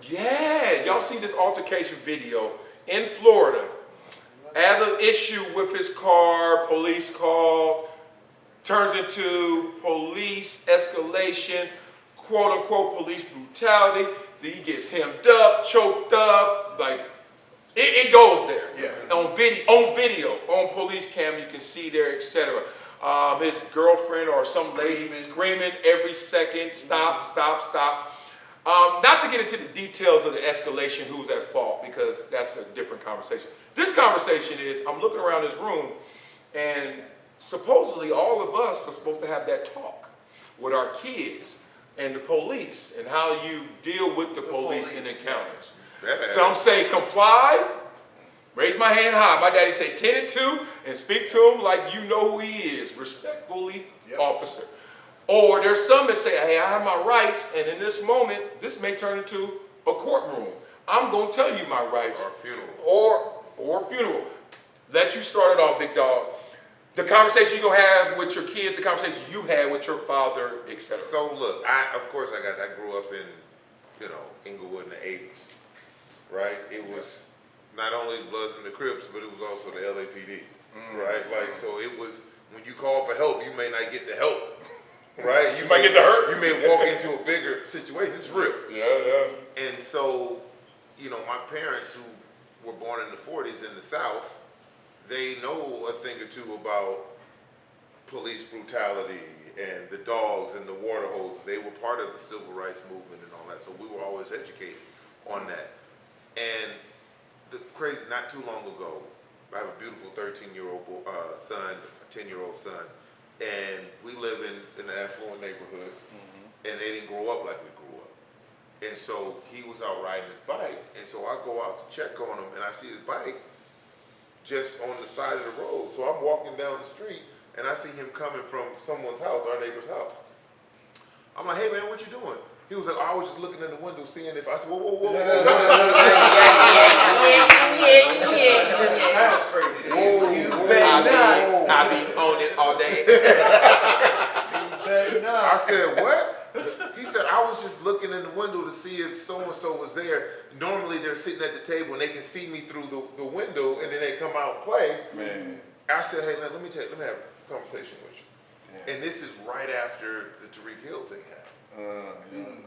Yeah, y'all see this altercation video in Florida. Had an issue with his car, police call, turns into police escalation, quote unquote police brutality. Then he gets hemmed up, choked up, like it goes there. Yeah. On video, on police cam, you can see there, etc. His girlfriend or some lady screaming every second, stop, stop, stop. Not to get into the details of the escalation, who's at fault, because that's a different conversation. This conversation is, I'm looking around this room, and supposedly all of us are supposed to have that talk with our kids and the police, and how you deal with the police in encounters. Some say comply, raise my hand high. My daddy say 10 and 2, and speak to him like you know who he is, respectfully, officer. Or there's some that say, hey, I have my rights, and in this moment, this may turn into a courtroom. I'm going to tell you my rights. Or funeral. Or funeral. Let you start it off, big dog. The conversation you're going to have with your kids, the conversation you had with your father, etc. So look, I grew up in, Inglewood in the 80s, right? It was not only Bloods and the Crips, but it was also the LAPD, right? Like, so it was, when you call for help, you may not get the help. Right? You might get the hurt. You may walk into a bigger situation. It's real. Yeah. And so, my parents who were born in the 40s in the South, they know a thing or two about police brutality and the dogs and the water hoses. They were part of the civil rights movement and all that. So we were always educated on that. And the crazy, not too long ago, I have a beautiful 13-year-old son, a 10-year-old son. And we live in an affluent neighborhood, and they didn't grow up like we grew up. And so he was out riding his bike, and so I go out to check on him, and I see his bike just on the side of the road. So I'm walking down the street, and I see him coming from someone's house, our neighbor's house. I'm like, hey man, what you doing? He was like, I was just looking in the window seeing if I said, whoa. Sounds crazy. I be on it all day. I said, what? He said, I was just looking in the window to see if so-and-so was there. Normally they're sitting at the table and they can see me through the window, and then they come out and play. Man. I said, hey, let me have a conversation with you. Damn. And this is right after the Tyreek Hill thing happened.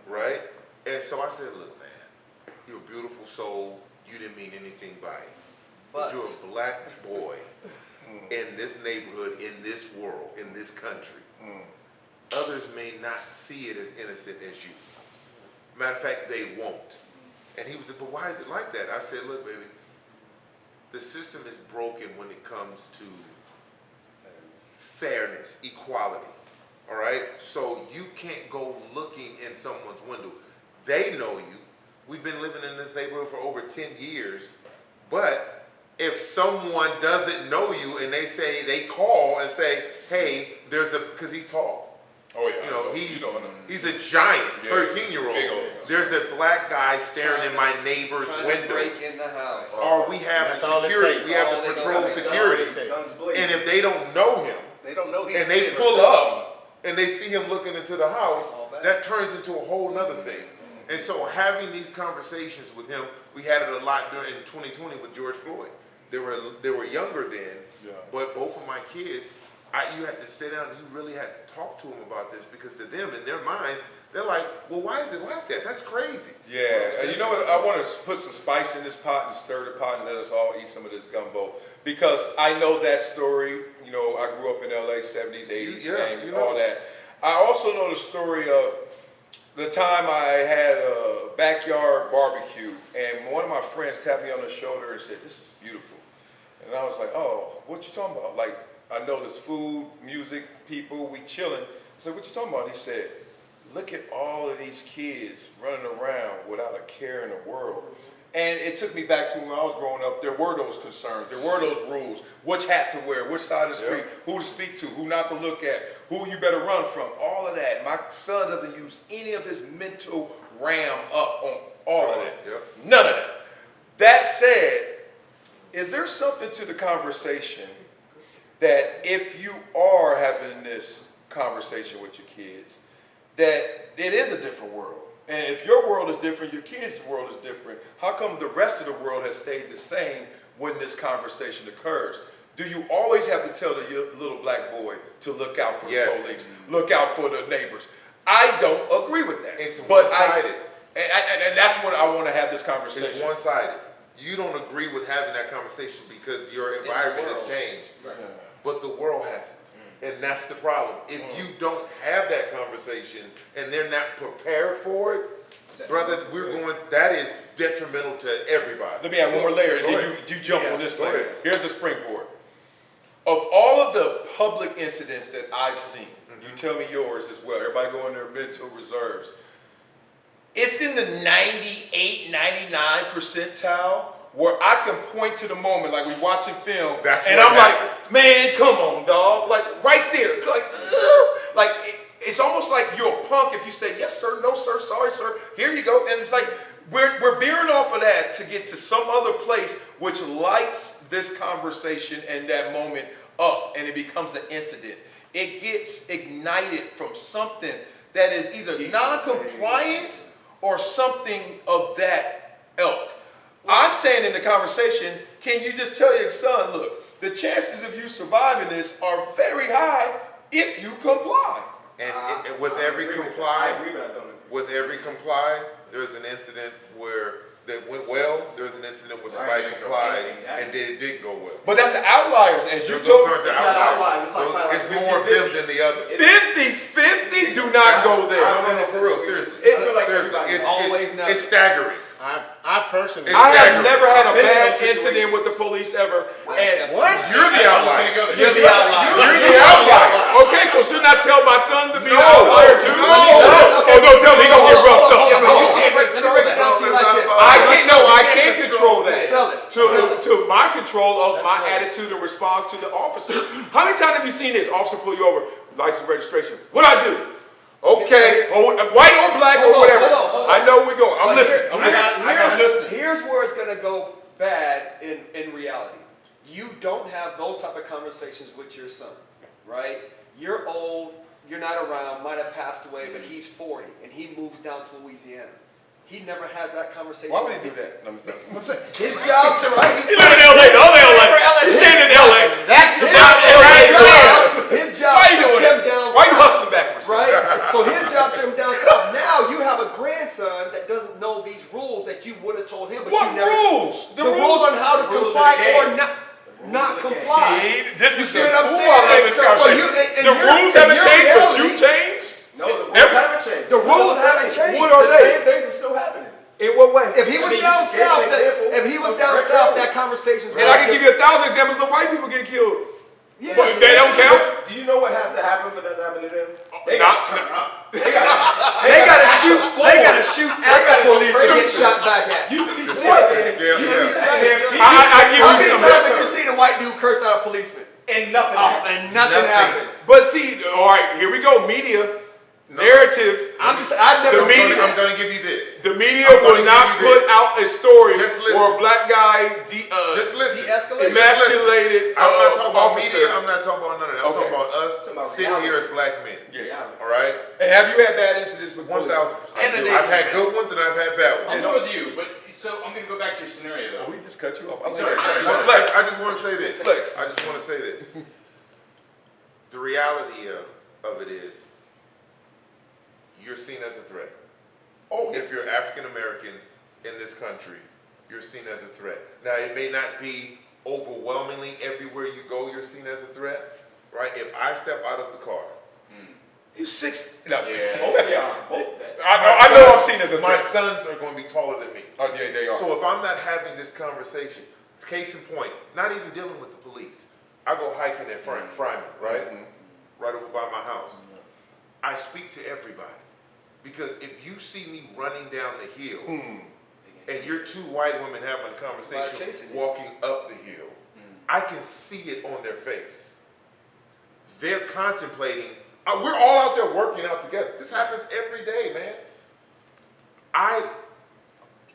Right? And so I said, look, man, you're a beautiful soul. You didn't mean anything by it. But you're a black boy in this neighborhood, in this world, in this country. Others may not see it as innocent as you. Matter of fact, they won't. And he was like, but why is it like that? I said, look, baby, the system is broken when it comes to fairness, equality. All right? So you can't go looking in someone's window. They know you. We've been living in this neighborhood for over 10 years. But if someone doesn't know you and they call and say, hey, because he's tall. Oh yeah. He's a giant, 13-year-old. There's a black guy staring in my neighbor's window. Break in the house. Or we have the security. We have the patrol security. And if they don't know him, and they pull up, and they see him looking into the house, that turns into a whole nother thing. And so having these conversations with him, we had it a lot during 2020 with George Floyd. They were younger then, but both of my kids, you had to sit down and you really had to talk to them about this, because to them, in their minds, they're like, well, why is it like that? That's crazy. Yeah, and you know what? I want to put some spice in this pot and stir the pot and let us all eat some of this gumbo, because I know that story. I grew up in LA, 70s, 80s, all that. I also know the story of the time I had a backyard barbecue, and one of my friends tapped me on the shoulder and said, this is beautiful. And I was like, oh, what you talking about? Like, I know there's food, music, people, we chilling. I said, what you talking about? He said, look at all of these kids running around without a care in the world. And it took me back to when I was growing up. There were those concerns. There were those rules. Which hat to wear, which side of the street, who to speak to, who not to look at, who you better run from, all of that. My son doesn't use any of his mental RAM up on all of that. None of that. That said, is there something to the conversation that if you are having this conversation with your kids, that it is a different world? And if your world is different, your kids' world is different. How come the rest of the world has stayed the same when this conversation occurs? Do you always have to tell the little black boy to look out for the police, look out for the neighbors? I don't agree with that. It's one-sided. And that's what I want to have this conversation. It's one-sided. You don't agree with having that conversation because your environment has changed, but the world hasn't. And that's the problem. If you don't have that conversation and they're not prepared for it, brother, that is detrimental to everybody. Let me add one more layer, and then you jump on this layer. Here's the springboard. Of all of the public incidents that I've seen, you tell me yours as well, everybody go in their mental reserves, it's in the 98, 99 percentile where I can point to the moment, like we watching film, and I'm like, man, come on, dog. Like, right there. Like, it's almost like you're a punk if you say, yes, sir, no, sir, sorry, sir, here you go. And it's like, we're veering off of that to get to some other place which lights this conversation and that moment up, and it becomes an incident. It gets ignited from something that is either non-compliant or something of that ilk. I'm saying in the conversation, can you just tell your son, look, the chances of you surviving this are very high if you comply. And with every comply, there's an incident that went well. There's an incident where somebody complied and then it didn't go well. But that's the outliers, as you told me. It's more of them than the other. 50-50, do not go there. No, for real, seriously. It's staggering. I personally, I have never had a bad incident with the police ever. And You're the outlier. You're the outlier. Okay, so shouldn't I tell my son to be the outlier too? Oh no, tell me he gonna get roughed up. I can't control that. To my control of my attitude and response to the officer. How many times have you seen this officer pull you over? License registration. What I do? Okay, white or black or whatever. I know we're going. I'm listening. I'm listening. Here's where it's going to go bad in reality. You don't have those type of conversations with your son, right? You're old, you're not around, might have passed away, but he's 40 and he moves down to Louisiana. He never had that conversation. Why would he do that? His job to He live in LA. He's staying in LA. That's his job. His job Why you doing him that? down Why you south, hustling backwards? right? So his job took him down south. Now you have a grandson that doesn't know these rules that you would have told him. But What you never, rules? The rules on how to comply or not comply. See, this is what I'm saying? I love this conversation. The rules haven't changed, but you changed? no, the rules haven't changed. The rules haven't changed. What are The they? same things are still happening. In what way? If he was down south, that conversation's And I can give you 1,000 examples of white people getting killed. Yes. But they don't count? Do you know what has to happen for that to happen to them? They Not- got to turn up. They gotta shoot at the police to get shot back at. You can be saying, I give How you many some. times have you seen a white dude curse out a policeman? and nothing happens. And nothing happens. But see, all right, here we go. Media, narrative. I've never The seen media- that. I'm going to give you this. The media I'm will gonna not give you put this. out a story Just listen. where a black guy Just listen. De-escalating. emasculated I'm not talking about officer. media. I'm not talking about none of that. I'm Okay. talking about us sitting here as black men. Yeah. All right? And have you had bad incidents with police? 1,000%. I've had good ones and I've had bad I'm ones. with you, but so I'm gonna go back to your scenario Oh, though. we just cut you off. Sorry. I just want to say this. Flex. I just want to say this. The reality of it is, you're seen as a threat. Oh, If you're African American in this country, you're seen as a threat. Now, it may not be overwhelmingly everywhere you go, you're seen as a threat, right? If I step out of the car, you 6. No, Yeah. Both of y'all, both. I know I'm seen as a my threat. sons are going to be taller than me. Oh, yeah, they are. So if I'm not having this conversation, case in point, not even dealing with the police, I go hiking at Fryman, right? Right over by my house. I speak to everybody. Because if you see me running down the hill, and you're two white women having a conversation walking up the hill, I can see it on their face. They're contemplating, we're all out there working out together. This happens every day, man.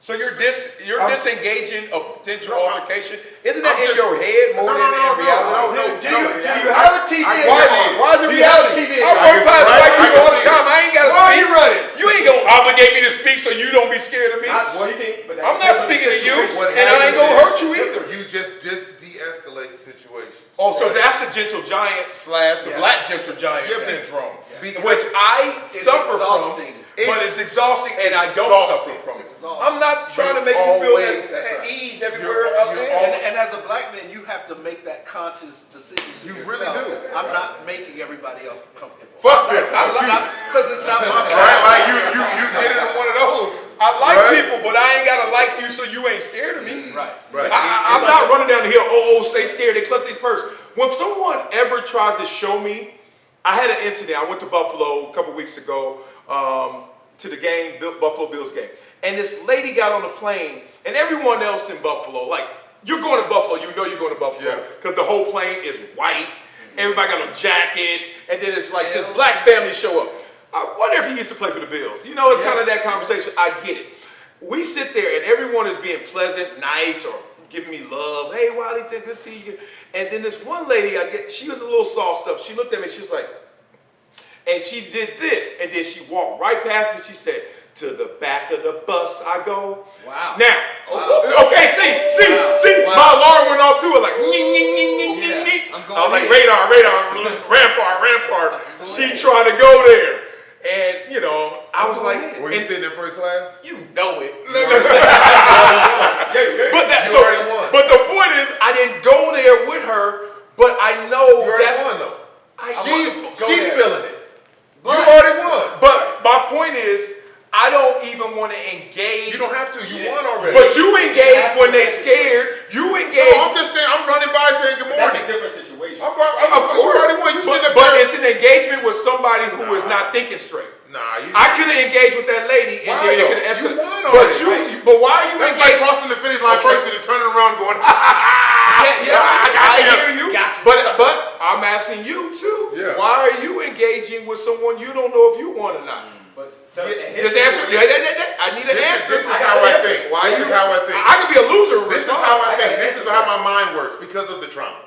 So you're disengaging a potential No, altercation. Isn't that I'm in just- your head more than in reality? Do you have a TV in your home? Why the Do you have a reality? TV in I your run home? past Right, white I people can all the see time. I ain't gotta Why are speak. you running? You ain't gonna obligate me to speak so you don't be scared of me. Not speaking, but that I'm not depends on the speaking to you, situation. and I ain't gonna hurt you either. You just de-escalate situations. Oh, so that's the gentle giant slash the Yes. black gentle giant Yeah, syndrome, because which I It's suffer exhausting. from, but it's exhausting and I don't exhausting. suffer from it. It's exhausting. I'm not trying to make you feel Always- that's at right. ease everywhere You're- out you're there. And as a black man, you have to make that conscious decision to You yourself. really do. I'm not making everybody else comfortable. Fuck them. Because it's not my fault. Right, like you get into one of those. I like Right. people, but I ain't gotta like you so you ain't scared of me. Right. Right. I'm not running down the hill, stay scared, they clutch their purse. When someone ever tries to show me, I had an incident, I went to Buffalo a couple weeks ago to the game, Buffalo Bills game. And this lady got on the plane, and everyone else in Buffalo, like, you're going to Buffalo, you know you're going to Buffalo, Yeah. because the whole plane is white, everybody got on jackets, and then it's like this black family show up. I wonder if he used to play for the Bills. You know, it's kind of that conversation. I get it. We sit there and everyone is being pleasant, nice, or giving me love. Hey, Wiley, good to see you. And then this one lady, she was a little sauced up. She looked at me, she was like, and she did this, and then she walked right past me. She said, "To the back of the bus I go." Wow. Now, Wow. okay, see, Wow. my alarm went off too. Like, ning, ning, ning, ning, Yeah, ning, ning. I'm I going was like, in. radar, rampart. She trying to go there. And, you know, I was like, Were you and sitting in first class? you know it. You already won. But the point is, I didn't go there with her, but I know You already that won though. she's She's feeling it. But- You already won. But my point is, I don't even want to engage. You don't have to. You won already. But you engage when they scared. You engage. No, I'm just saying. I'm running by saying good morning. That's a different situation. I'm Of course, You already won. You sitting but up there. it's an engagement with somebody who is not thinking straight. Nah, you. I could have engaged with that lady and Why then it though? could have escalated. You won But already. but why are you That's like engaged? crossing the finish line Okay. first and then turning around going. I hear you. Gotcha. But I'm asking you too. Yeah. Why are you engaging with someone you don't know if you want or not? But so Just answer. I need an answer. This is how I think. Why This you? is how I think. I could be a loser. This is how I think. This is how my mind works because of the trauma.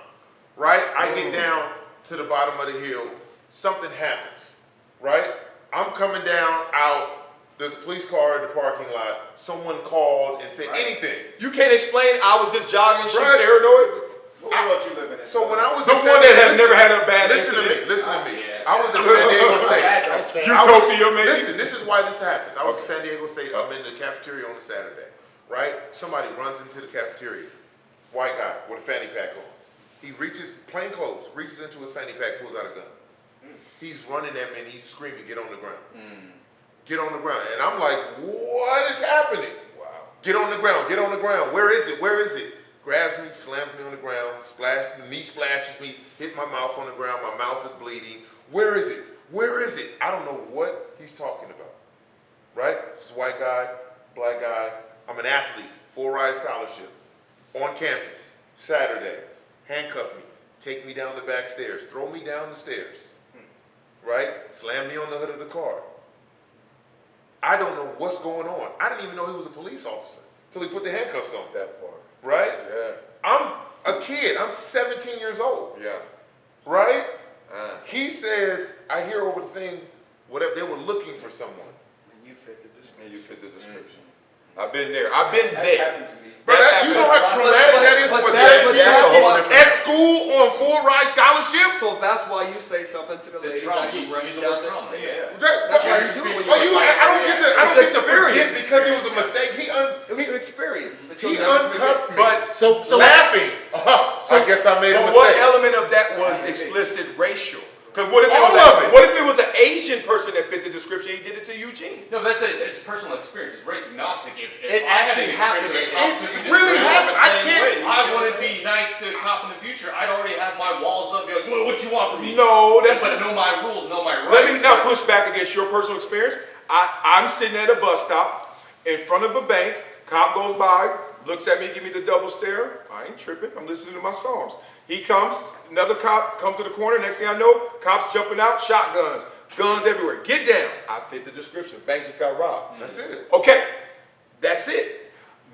Right? I get down to the bottom of the hill. Something happens. Right? I'm coming down out. There's a police car in the parking lot. Someone called and said anything. You can't explain. I was just jogging, shit, Right. paranoid. what world you living in? So when I was The in one San- that has listen- never had a bad Listen to incident. me. Listen to me. yeah. I was in San Diego State. Utopia, maybe. Listen, this is why this happens. I was in San Diego State. I'm in the cafeteria on a Saturday, right? Somebody runs into the cafeteria. White guy with a fanny pack on. He reaches, plain clothes, reaches into his fanny pack, pulls out a gun. He's running at me and he's screaming, "Get on the ground. Get on the ground." And I'm like, what is happening? Wow. Get on the ground, get on the ground. Where is it? Where is it? Grabs me, slams me on the ground, splashes me, hit my mouth on the ground, my mouth is bleeding. Where is it? Where is it? I don't know what he's talking about. Right? This is a white guy, black guy. I'm an athlete, full ride scholarship, on campus, Saturday. Handcuff me, take me down the back stairs, throw me down the stairs. Right? Slam me on the hood of the car. I don't know what's going on. I didn't even know he was a police officer until he put the handcuffs on. That part. Right? Yeah. I'm a kid. I'm 17 years old. Yeah. Right? He says, I hear over the thing, whatever, they were looking for someone. And you fit the description. And you fit the description. I've been there. I've been That's there. happened to me. Bro, That's you know how happened. traumatic that is but for a that- 17 but that's year old what- at school on full ride scholarship? So that's why you say something to the ladies trauma. that you You run use the down word the trauma, yeah. yeah. That's why you do it. Oh, I don't get to, I don't It's get to forget experience. because it was a mistake. It was an experience. that He you'll never uncuffed me, forget. But laughing. I guess I made a But what mistake. element of that was explicit racial? Because what if it All was of it. what if it was an Asian person that fit the description? He did it to Eugene. No, it's personal experience. It's race agnostic. If It I had actually an happened. experience that It really happened. I can't. I want to be nice to a cop in the future. I'd already have my walls up. Be like, what you want from me? No, that's but not. know my rules, know my rights. Let me not push back against your personal experience. I'm sitting at a bus stop in front of a bank. Cop goes by, looks at me, give me the double stare. I ain't tripping. I'm listening to my songs. He comes, another cop comes to the corner. Next thing I know, cops jumping out, shotguns, guns everywhere. Get down. I fit the description. Bank just got robbed. That's it. Okay, that's it.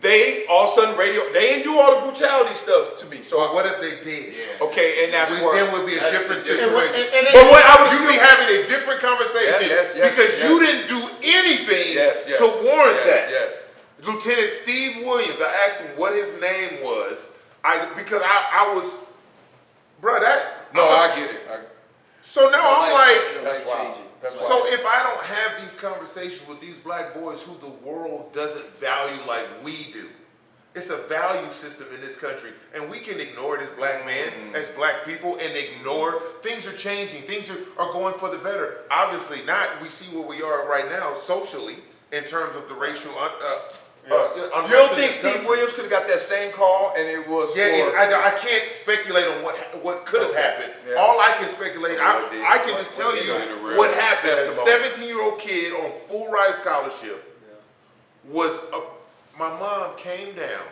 they all of a sudden they didn't do all the brutality stuff to me. So But what if they did? Yeah. okay, and that's where Then would be a That's different the difference. situation. But what I would you'd be still- having a different conversation Yes, because yes. you didn't do anything Yes, yes, to warrant yes, that. Yes. Lieutenant Steve Williams, I asked him what his name was. Because I was, bro, that. No, I get it. So now I'm like, That's wild. That's wild. so if I don't have these conversations with these black boys who the world doesn't value like we do, it's a value system in this country, and we can ignore it as black men, as black people, and ignore things are changing. Things are going for the better. Obviously not. We see where we are right now socially in terms of the racial you don't think Steve Williams could have got that same call and it was Yeah, for, I can't speculate on what could have happened. Yeah. All I can speculate, What did- I can just what tell did you in a real what happened. testimony. A 17-year-old kid on full ride scholarship was my mom came down.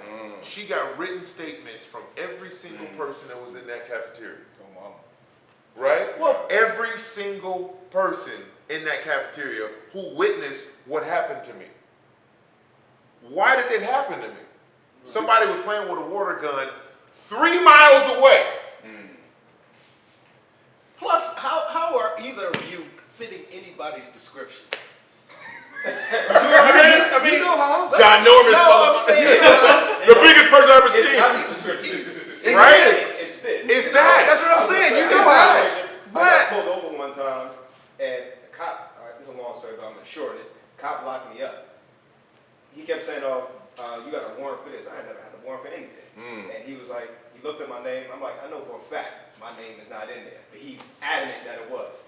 She got written statements from every single person that was in that cafeteria. Oh, mama. Right? Well- Every single person in that cafeteria who witnessed what happened to me. Why did it happen to me? Somebody was playing with a water gun 3 miles away. Plus, how are either of you fitting anybody's description? I mean, You know how? John Norman's No, I'm saying, the biggest person I've ever It's seen. not the description. Right? It's this. It's that. That's what I'm saying. You know Exactly. how. I But- got pulled over one time, and a cop. This is a long story, but I'm gonna shorten it. Cop locked me up. He kept saying, "Oh, you got a warrant for this." I had never had a warrant for anything. And he was like, he looked at my name. I'm like, I know for a fact my name is not in there, but he was adamant that it was.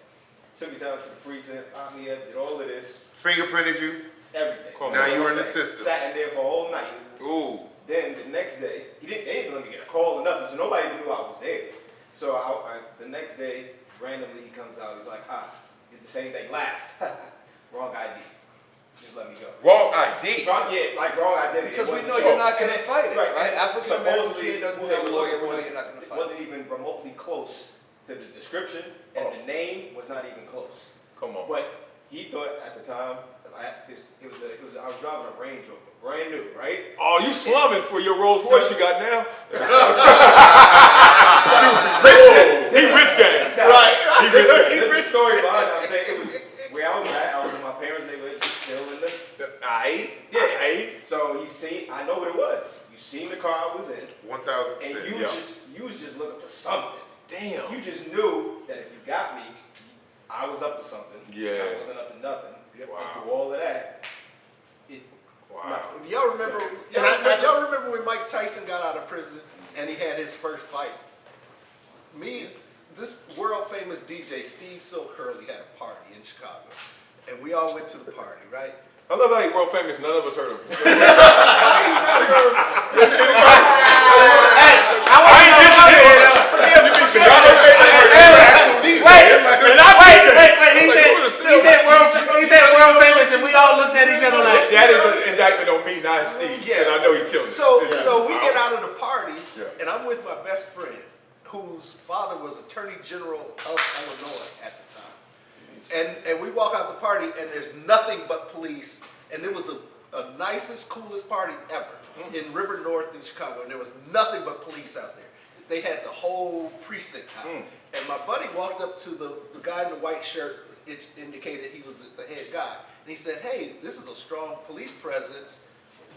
Took me down to the precinct, locked me up, did all of this, Fingerprinted you. everything. Now you were in the system. Sat in there for a whole night. Ooh. Then the next day, they didn't even let me get a call or nothing, so nobody even knew I was there. So the next day, randomly he comes out, he's like, did the same thing, laughed. Wrong ID. Just let me go. Wrong ID. Wrong identity. Because It we wasn't know you. you're not going to fight it, Right. right? African American Supposedly, kid doesn't who have they a were lawyer, looking we know for, you're not going to it fight wasn't even remotely close to the description, and the name was not even close. Come on. But he thought at the time, I was driving a Range Rover, brand new, right? Oh, you slumming for your Rolls Royce you got now? He rich gang. Right. He rich gang. There's a story behind it. I'm saying it was where I was at. I was in my parents' neighborhood, still in the. Aight. So I know what it was. You seen the car I was in, 1,000%. and you was just looking for something. Damn. You just knew that if you got me, I was up to something. Yeah. I wasn't up to nothing. Wow. And through all of that, Wow. y'all remember when Mike Tyson got out of prison and he had his first fight? This world famous DJ, Steve Kerley, had a party in Chicago. And we all went to the party, right? I love how you're world famous. None of us heard of him. He said world famous, and we all looked at each other like. That is an indictment on me, not Steve. Yeah. And I know he killed it. So we get out of the party, Yeah. and I'm with my best friend, whose father was Attorney General of Illinois at the time. And we walk out the party, and there's nothing but police, and it was the nicest, coolest party ever in River North in Chicago, and there was nothing but police out there. They had the whole precinct out. And my buddy walked up to the guy in the white shirt, it indicated he was the head guy. And he said, hey, this is a strong police presence.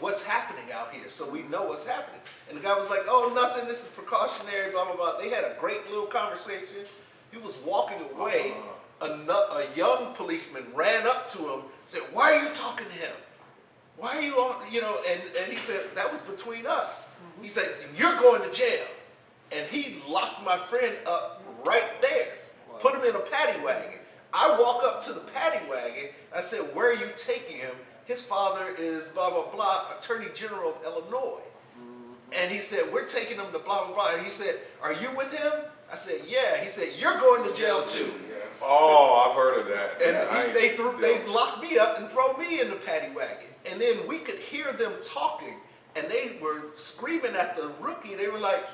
What's happening out here? So we know what's happening. And the guy was like, oh, nothing, this is precautionary, blah, blah, blah. They had a great little conversation. He was walking away. A young policeman ran up to him, said, why are you talking to him? Why are you on, and he said, that was between us. He said, you're going to jail. And he locked my friend up right there, put him in a paddy wagon. I walk up to the paddy wagon. I said, where are you taking him? His father is blah, blah, blah, Attorney General of Illinois. And he said, we're taking him to blah, blah, blah. And he said, are you with him? I said, yeah. He said, you're going to jail too. Oh, I've heard of that. And Yeah, they locked me up and throw me in the paddy wagon. And then we could hear them talking, and they were screaming at the rookie. They were like,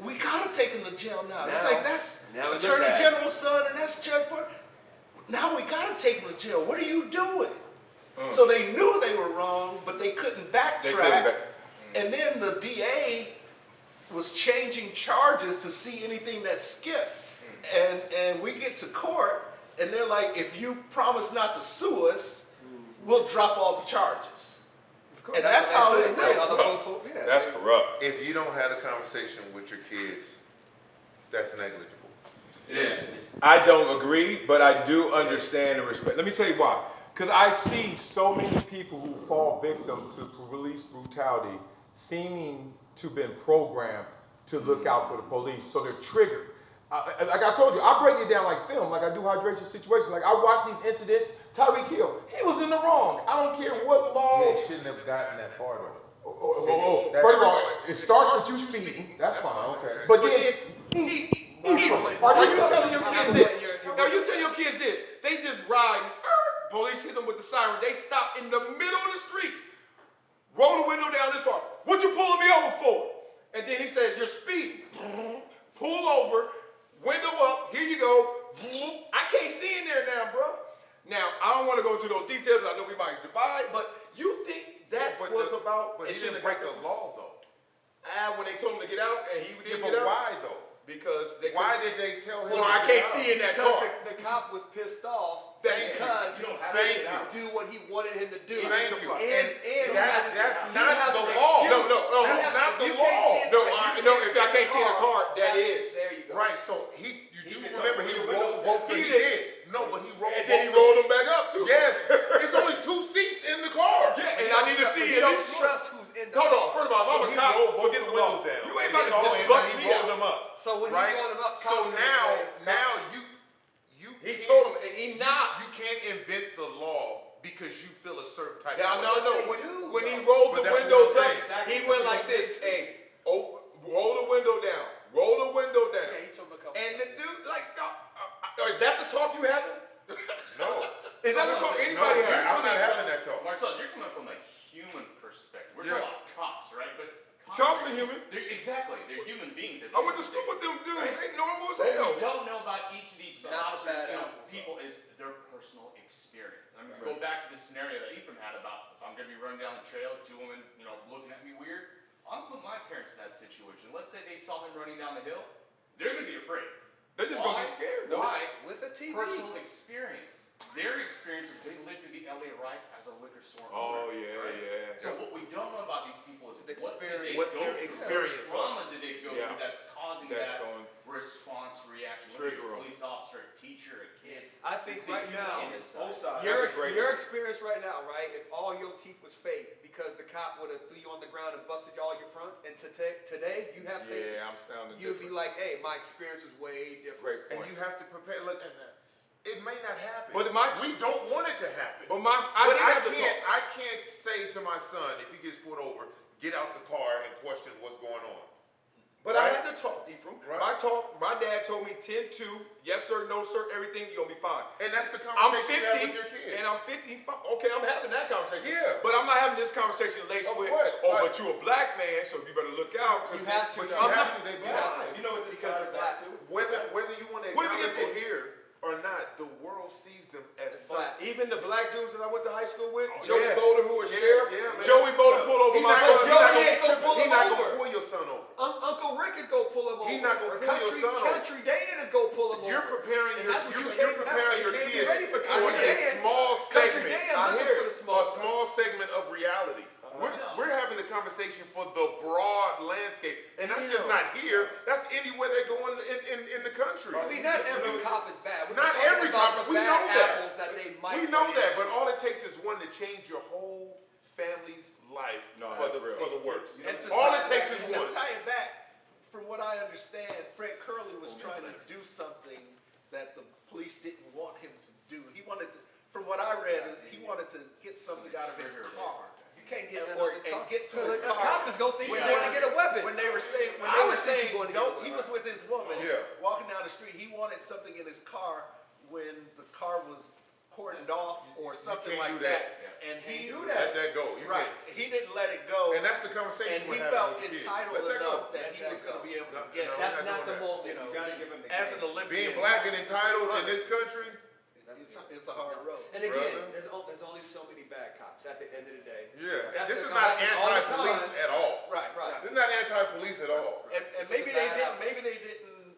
we gotta take him to jail now. He's like, that's now it Attorney look bad. General's son, and that's Judge Burke. Now we gotta take him to jail. What are you doing? So they knew they were wrong, but they couldn't backtrack. And then the DA was changing charges to see anything that skipped. And we get to court, and they're like, if you promise not to sue us, we'll drop all the charges. And that's how it went. That's corrupt. If you don't have a conversation with your kids, that's negligible. Yes. I don't agree, but I do understand and respect. Let me tell you why. Because I see so many people who fall victim to police brutality seeming to have been programmed to look out for the police, so they're triggered. Like I told you, I break it down like film, like I do hydration situations. Like I watch these incidents. Tyreek Hill, he was in the wrong. I don't care what law. They shouldn't have gotten that far though. First of all, it starts with you speeding. That's fine. Okay. But then, are you telling your kids this? Are you telling your kids this? They just ride. Police hit them with the siren. They stop in the middle of the street. Roll the window down this far. What you pulling me over for? And then he says, you're speeding. Pull over. Window up, here you go. I can't see in there now, bro. Now, I don't want to go into those details. I know we might divide, but you think that But he he didn't break the law though. When they told him to get out and he didn't But get out? why though? Because they Why couldn't did they tell him? Well, to I get can't out? see in that Because car. the cop was pissed off Thank you. because he Thank didn't do what he wanted him to do. Thank you. And That's he not has the an law. excuse. No, That's not the You can't law. see it, No, but I- you no, can't if see I can't see in the car, that is. There you go. Right, so he can remember he roll the windows rolled both down. he He did. No, but he rolled And then he both rolled them back up too. Yes. It's only 2 seats in the car. Yeah, and I need to see You at don't least one. trust who's in the Hold on, first of all, if So I'm he a cop, rolled both forget the the law. windows down. You ain't about to So, just and bust he me rolled out. them up. So when Right? he's going up, So cops are gonna now you He can't- told him, and he knocked. You can't invent the law because you feel a certain type No, of no, no. they do, When he though. rolled But the that's windows what I'm up, saying. he went like this. Hey, roll the window down. Roll the window down. Yeah, he told him a couple And the times. dude, like, is that the talk you having? No. Is that the talk No, anybody having? I'm not having that talk. Marcellus, you're coming from a human perspective. We're Yeah. talking about cops, right? But Cops are human. Exactly. They're human beings. I went to school with them dudes. Right. They normal as What we hell. don't know about each of these Not cops the bad or apples, people is their personal experience. I mean, go back to the scenario that Ephraim had about if I'm going to be running down the trail, 2 women, looking at me weird. I'm put my parents in that situation. Let's say they saw him running down the hill, they're going to be afraid. They're just gonna be scared, though. Why? With a TV. Personal experience. Their experiences, they lived through the LA riots as a liquor store Oh, owner, yeah, right? yeah. So what we don't know about these people is what did they What's go their through? experience What trauma did they go Yeah. through that's causing That's that going- response reaction? Whether it's Trigger a 'em. police officer, a teacher, a kid. I think It's a right human now, inside. your That's a great your one. experience right now, right? If all your teeth was fake because the cop would have threw you on the ground and busted all your fronts, and today you have fake, Yeah, I'm sounding you'd be different. like, hey, my experience was way different. Great And point. you have to prepare. Look, and it may not happen. But we don't want it to happen. But But did have to talk. I can't say to my son if he gets pulled over, get out the car and question what's going on. But I Right? had to talk, Ephraim. Right. My dad told me 10-2, yes sir, no sir, everything, you're gonna be fine. And that's the I'm conversation you have 50, with your kids. and I'm 50, okay, I'm having that conversation. Yeah. But I'm not having this conversation laced Of with, what? oh, Like- but you a black man, so you better look out. 'cause You have to, But though. you I'm have not- to. They You black. have to. You know what this guy's black too? Whether you want to What did we acknowledge get it to? here or not, the world sees them as Black. Even the black dudes that I went to high school with, Oh, Joey yes. Boulder, who was Yeah, sheriff, yeah, man. Joey Boulder pulled over He my not son. gonna- Joey ain't gonna pull He him not over. gonna pull your son over. Uncle Rick is gonna pull him over. He not gonna Or pull your country, son over. Country Dan is gonna pull him over. You're preparing And your that's what you're, you you're can't- preparing that's your what you can't kids be ready for for Country a Dan. small Country segment. Dan I looking hear for it. the smoke. A small segment of reality. We're having the conversation for the broad landscape, and that's just not here. That's anywhere they go in the country. I mean, not every cop is bad. We're Not just talking every about cop. the We know bad that. apples that they might We know run that, into. but all it takes is one to change your whole family's life No, for that's the real. for the worse. And to All tie it takes back- is one. To tie it back, from what I understand, Fred Kerley was trying to do something that the police didn't want him to do. He wanted to, from what I read, he wanted to get something out of his car. You can't get And- none or- of the and car. get to Because his a car. cop is gonna think When you're they going to get a weapon. When they were saying, I would think you're going to get a don't, weapon. he was with his woman, Yeah. walking down the street. He wanted something in his car when the car was cordoned off or something can't like do that. And he Can't do Let that go. You right, can't. he didn't let it go, And that's the conversation and we're he having felt with kids. entitled Let that go. enough that Let he that was going go. to be able No, to get no, it. That's we're not not the doing that. moment. You know, You gotta give him the as an game. Olympian, Being black and entitled in this country, it's a hard road. And again, Brother. there's only so many bad cops at the end of the day. yeah. That's This the is not cop all the anti-police time. at all. anti police at all. And maybe they didn't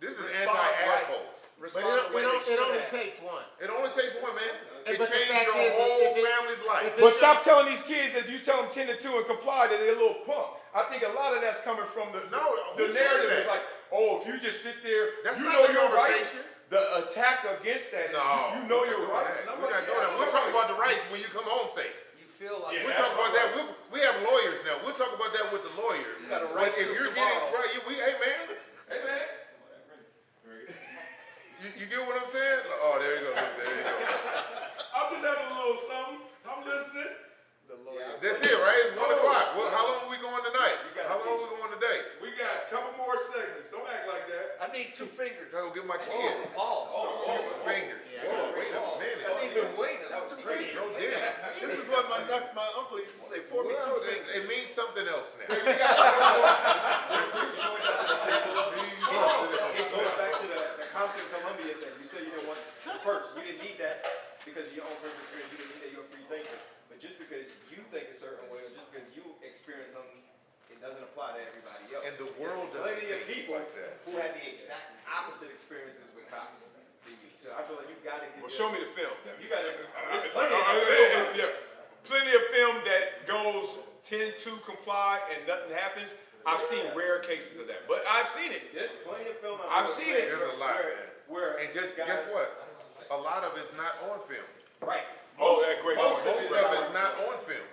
This is respond anti-assholes. But respond the way they it should only have. takes one. It only takes one, man. It But the changed fact your is, whole if it- family's life. if But it- stop telling these kids if you tell them 10 to 2 and comply that they're a little punk. I think a lot of that's coming from the who said narrative that? is like, oh, if you just sit there, That's you not know the your rights. conversation. The attack against that is No, you know we're your not doing rights. that. And I'm We're like, not doing yeah, that. We'll my talk rights. about the rights when you come home safe. You feel like Yeah. We'll that's talk about my that. We have lawyers now. We'll talk about that with the lawyer. You got a But right if to you're tomorrow. getting right, hey man, Hey man. you get what I'm saying? Oh, there you go. There you go. I'm just having a little something. I'm listening. the lawyer. That's it, right? It's 1 Oh. o'clock. Well, how long are we going tonight? You gotta How long teach. are we going today? We got a couple more segments. Don't act like that. I need 2 fingers. Gotta go get my Oh, kids. oh, Fingers. Yeah. Whoa, wait a I minute. need 2 wait, that was crazy. Yeah. This is what my uncle used to say. Pour me 2 Well, fingers. it means something else now. You know what that's an example of? It goes back to the Compton Columbia thing. You say you didn't want first, you didn't need that because of your own personal experience. You didn't need that. You're a free thinker. But just because you think a certain way, or just because you experience something, it doesn't apply to everybody else. And the world There's doesn't plenty of think people like that. who had the exact opposite experiences with cops than you. So I feel like you got to get. Well, show me the film. Then. You got to. Yeah. Plenty of film that goes 10 to comply and nothing happens. I've seen rare cases of that, but I've seen it. There's plenty of film. I've seen it. There's a lot, man. Where And just guys, guess what? A lot of it's not on film. Right. Oh, that great most point. Most of it is not on film.